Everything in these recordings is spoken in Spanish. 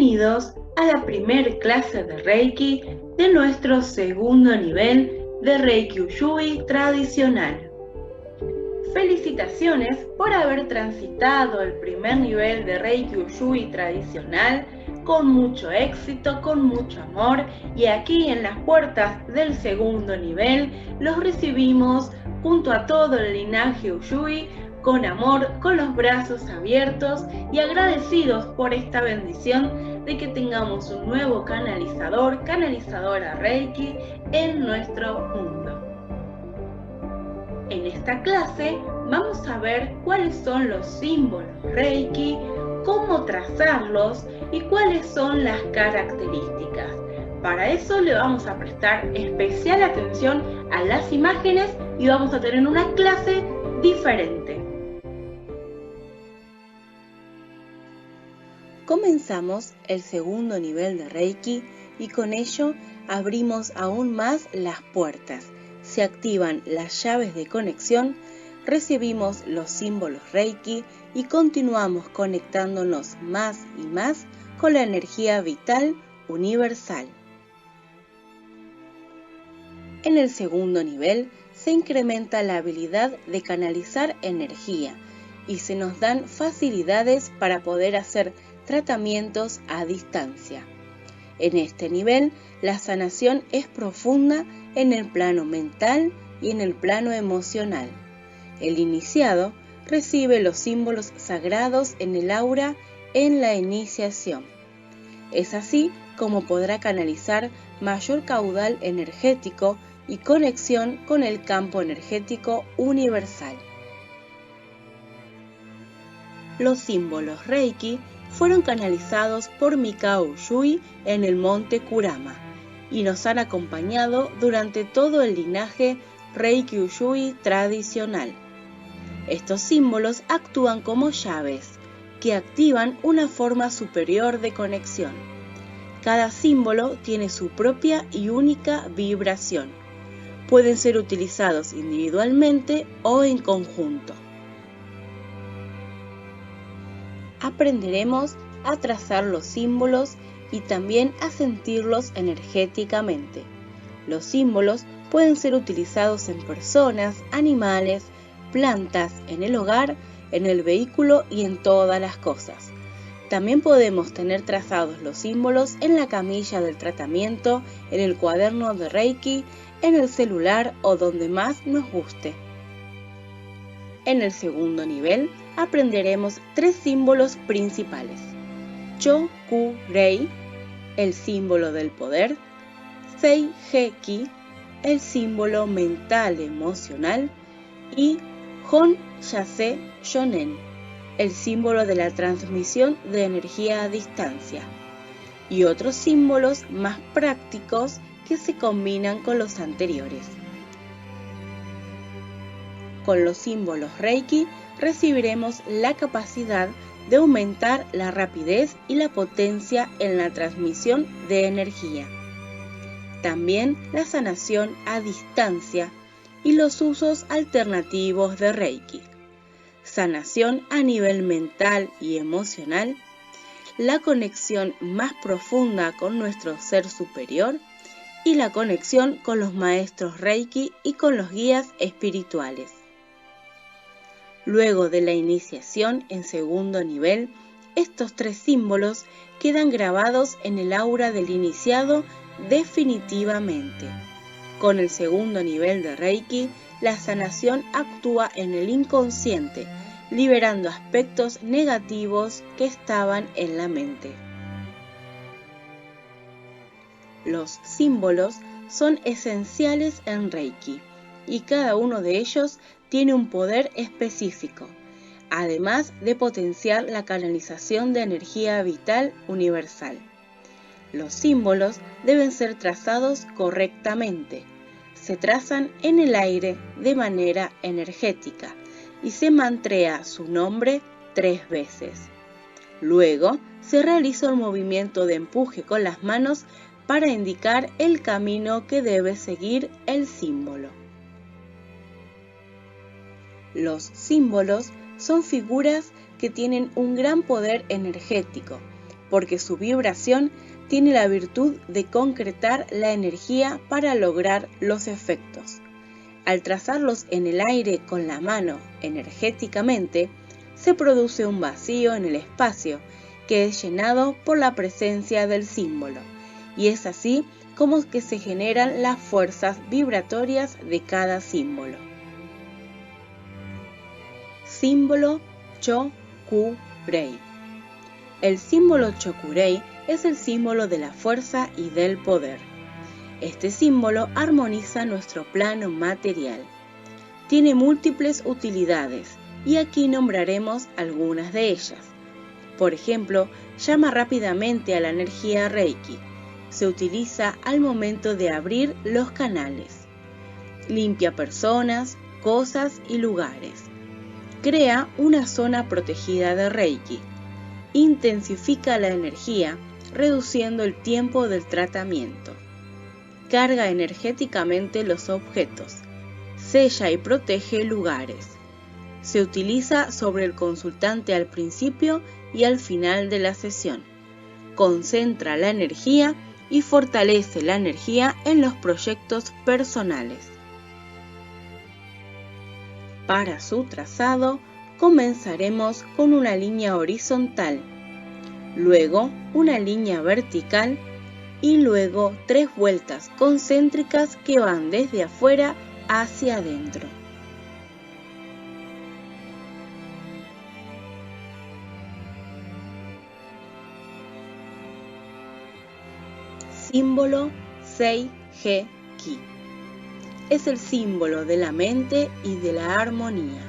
Bienvenidos a la primer clase de Reiki de nuestro segundo nivel de Reiki Ushui tradicional. Felicitaciones por haber transitado el primer nivel de Reiki Ushui tradicional con mucho éxito, con mucho amor, y aquí en las puertas del segundo nivel los recibimos junto a todo el linaje Ushui con amor, con los brazos abiertos y agradecidos por esta bendición de que tengamos un nuevo canalizadora Reiki en nuestro mundo. En esta clase vamos a ver cuáles son los símbolos Reiki, cómo trazarlos y cuáles son las características. Para eso le vamos a prestar especial atención a las imágenes y vamos a tener una clase diferente. Comenzamos el segundo nivel de Reiki y con ello abrimos aún más las puertas. Se activan las llaves de conexión, recibimos los símbolos Reiki y continuamos conectándonos más y más con la energía vital universal. En el segundo nivel se incrementa la habilidad de canalizar energía y se nos dan facilidades para poder hacer tratamientos a distancia. En este nivel, la sanación es profunda en el plano mental y en el plano emocional. El iniciado recibe los símbolos sagrados en el aura en la iniciación. Es así como podrá canalizar mayor caudal energético y conexión con el campo energético universal. Los símbolos Reiki fueron canalizados por Mikao Ushui en el monte Kurama y nos han acompañado durante todo el linaje Reiki Ushui tradicional. Estos símbolos actúan como llaves que activan una forma superior de conexión. Cada símbolo tiene su propia y única vibración. Pueden ser utilizados individualmente o en conjunto. Aprenderemos a trazar los símbolos y también a sentirlos energéticamente. Los símbolos pueden ser utilizados en personas, animales, plantas, en el hogar, en el vehículo y en todas las cosas. También podemos tener trazados los símbolos en la camilla del tratamiento, en el cuaderno de Reiki, en el celular o donde más nos guste. En el segundo nivel aprenderemos 3 símbolos principales: Cho-Ku-Rei, el símbolo del poder; Sei-He-Ki, el símbolo mental emocional; y Hon-Yase-Shonen, el símbolo de la transmisión de energía a distancia, y otros símbolos más prácticos que se combinan con los anteriores. Con los símbolos Reiki recibiremos la capacidad de aumentar la rapidez y la potencia en la transmisión de energía. También la sanación a distancia y los usos alternativos de Reiki. Sanación a nivel mental y emocional, la conexión más profunda con nuestro ser superior y la conexión con los maestros Reiki y con los guías espirituales. Luego de la iniciación en segundo nivel, estos 3 símbolos quedan grabados en el aura del iniciado definitivamente. Con el segundo nivel de Reiki, la sanación actúa en el inconsciente, liberando aspectos negativos que estaban en la mente. Los símbolos son esenciales en Reiki y cada uno de ellos tiene un poder específico, además de potenciar la canalización de energía vital universal. Los símbolos deben ser trazados correctamente. Se trazan en el aire de manera energética y se mantrea su nombre 3 veces. Luego se realiza un movimiento de empuje con las manos para indicar el camino que debe seguir el símbolo. Los símbolos son figuras que tienen un gran poder energético, porque su vibración tiene la virtud de concretar la energía para lograr los efectos. Al trazarlos en el aire con la mano energéticamente, se produce un vacío en el espacio que es llenado por la presencia del símbolo, y es así como que se generan las fuerzas vibratorias de cada símbolo. Símbolo Chokurei. El símbolo Chokurei es el símbolo de la fuerza y del poder. Este símbolo armoniza nuestro plano material. Tiene múltiples utilidades y aquí nombraremos algunas de ellas. Por ejemplo, llama rápidamente a la energía Reiki. Se utiliza al momento de abrir los canales. Limpia personas, cosas y lugares. Crea una zona protegida de Reiki. Intensifica la energía, reduciendo el tiempo del tratamiento. Carga energéticamente los objetos. Sella y protege lugares. Se utiliza sobre el consultante al principio y al final de la sesión. Concentra la energía y fortalece la energía en los proyectos personales. Para su trazado, comenzaremos con una línea horizontal, luego una línea vertical y luego 3 vueltas concéntricas que van desde afuera hacia adentro. Símbolo Sei-Ge-Ki. Es el símbolo de la mente y de la armonía.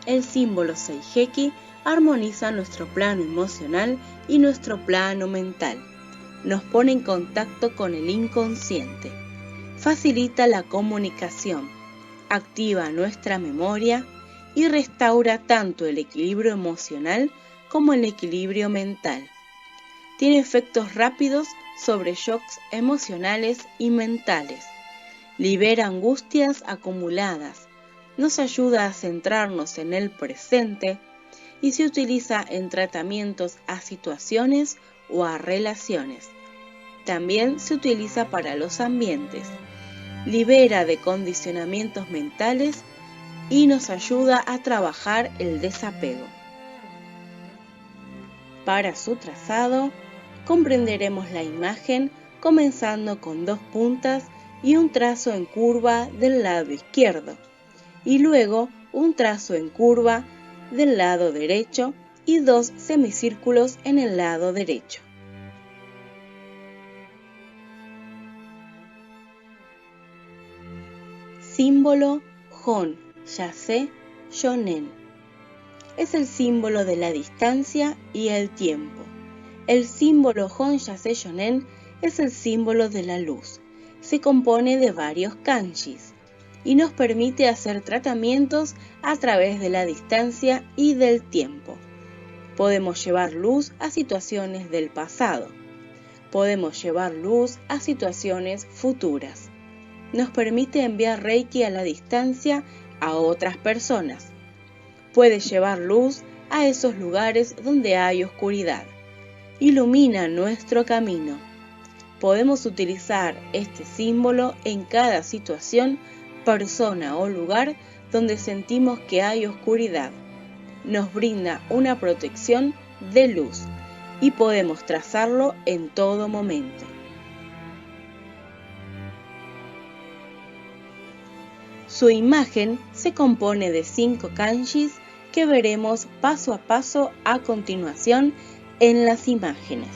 El símbolo Sei-Ge-Ki armoniza nuestro plano emocional y nuestro plano mental. Nos pone en contacto con el inconsciente. Facilita la comunicación, activa nuestra memoria y restaura tanto el equilibrio emocional como el equilibrio mental. Tiene efectos rápidos sobre shocks emocionales y mentales. Libera angustias acumuladas. Nos ayuda a centrarnos en el presente y se utiliza en tratamientos a situaciones o a relaciones. También se utiliza para los ambientes. Libera de condicionamientos mentales y nos ayuda a trabajar el desapego. Para su trazado, comprenderemos la imagen comenzando con 2 puntas y un trazo en curva del lado izquierdo, y luego un trazo en curva del lado derecho y 2 semicírculos en el lado derecho. Símbolo Hon Yase Shonen. Es el símbolo de la distancia y el tiempo. El símbolo Hon Yase Shonen es el símbolo de la luz. Se compone de varios kanjis y nos permite hacer tratamientos a través de la distancia y del tiempo. Podemos llevar luz a situaciones del pasado. Podemos llevar luz a situaciones futuras. Nos permite enviar Reiki a la distancia a otras personas. Puede llevar luz a esos lugares donde hay oscuridad. Ilumina nuestro camino. Podemos utilizar este símbolo en cada situación, persona o lugar donde sentimos que hay oscuridad. Nos brinda una protección de luz y podemos trazarlo en todo momento. Su imagen se compone de 5 kanjis que veremos paso a paso a continuación en las imágenes.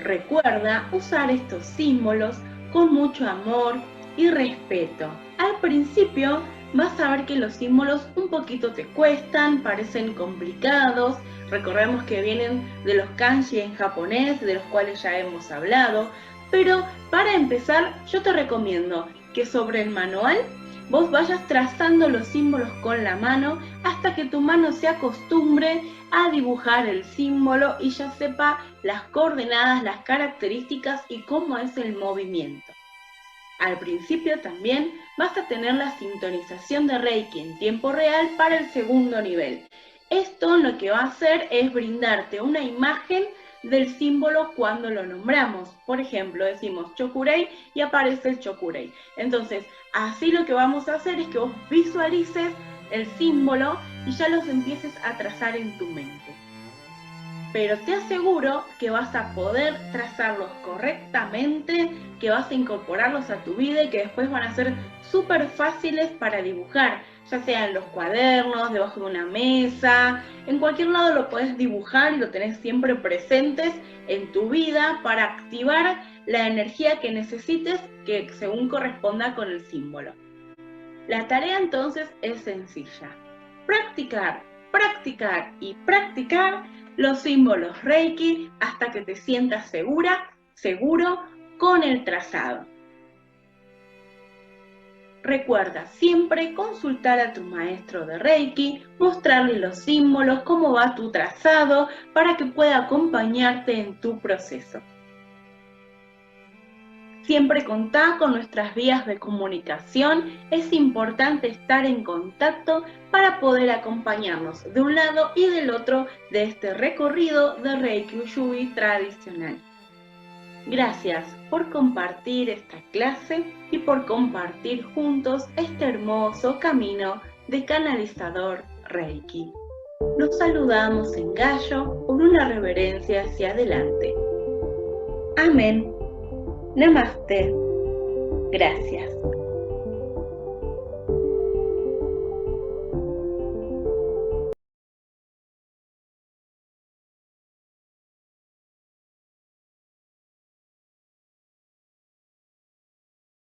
Recuerda usar estos símbolos con mucho amor y respeto. Al principio vas a ver que los símbolos un poquito te cuestan, parecen complicados. Recordemos que vienen de los kanji en japonés, de los cuales ya hemos hablado. Pero para empezar, yo te recomiendo que sobre el manual vos vayas trazando los símbolos con la mano hasta que tu mano se acostumbre a dibujar el símbolo y ya sepa las coordenadas, las características y cómo es el movimiento. Al principio también vas a tener la sintonización de Reiki en tiempo real para el segundo nivel. Esto lo que va a hacer es brindarte una imagen del símbolo cuando lo nombramos. Por ejemplo, decimos Chokurei y aparece el Chokurei. Entonces, así lo que vamos a hacer es que vos visualices el símbolo y ya los empieces a trazar en tu mente. Pero te aseguro que vas a poder trazarlos correctamente, que vas a incorporarlos a tu vida y que después van a ser súper fáciles para dibujar, ya sea en los cuadernos, debajo de una mesa, en cualquier lado lo podés dibujar y lo tenés siempre presentes en tu vida para activar la energía que necesites que según corresponda con el símbolo. La tarea entonces es sencilla: practicar, practicar y practicar los símbolos Reiki hasta que te sientas segura, seguro con el trazado. Recuerda siempre consultar a tu maestro de Reiki, mostrarle los símbolos, cómo va tu trazado, para que pueda acompañarte en tu proceso. Siempre contá con nuestras vías de comunicación. Es importante estar en contacto para poder acompañarnos de un lado y del otro de este recorrido de Reiki Usui tradicional. Gracias por compartir esta clase y por compartir juntos este hermoso camino de canalizador Reiki. Nos saludamos en gallo con una reverencia hacia adelante. Amén. Namaste. Gracias.